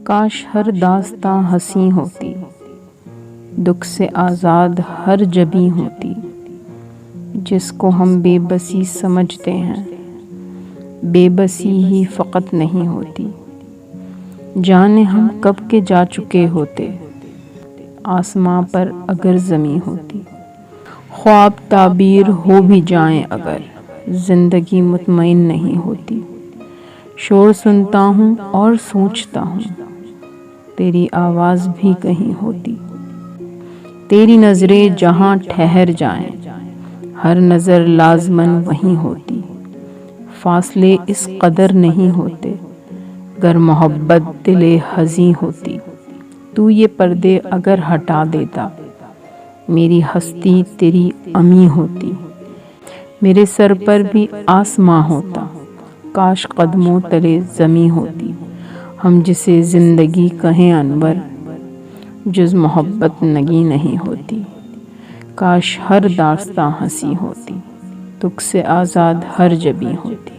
کاش ہر داستاں ہنسی ہوتی، دکھ سے آزاد ہر جبیں ہوتی، جس کو ہم بے بسی سمجھتے ہیں بے بسی ہی فقط نہیں ہوتی۔ جانے ہم کب کے جا چکے ہوتے، آسماں پر اگر زمیں ہوتی۔ خواب تعبیر ہو بھی جائیں اگر، زندگی مطمئن نہیں ہوتی۔ شور سنتا ہوں اور سوچتا ہوں، تیری آواز بھی کہیں ہوتی۔ تیری نظریں جہاں ٹھہر جائیں، ہر نظر لازماً وہیں ہوتی۔ فاصلے اس قدر نہیں ہوتے، گر محبت دل حزیں ہوتی۔ تو یہ پردے اگر ہٹا دیتا، میری ہستی تیری امیں ہوتی۔ میرے سر پر بھی آسماں ہوتا، کاش قدموں تلے زمیں ہوتی۔ ہم جسے زندگی کہیں انور، جز محبت نگیں نہیں ہوتی۔ کاش ہر داستاں ہنسی ہوتی، دکھ سے آزاد ہر جبیں ہوتی۔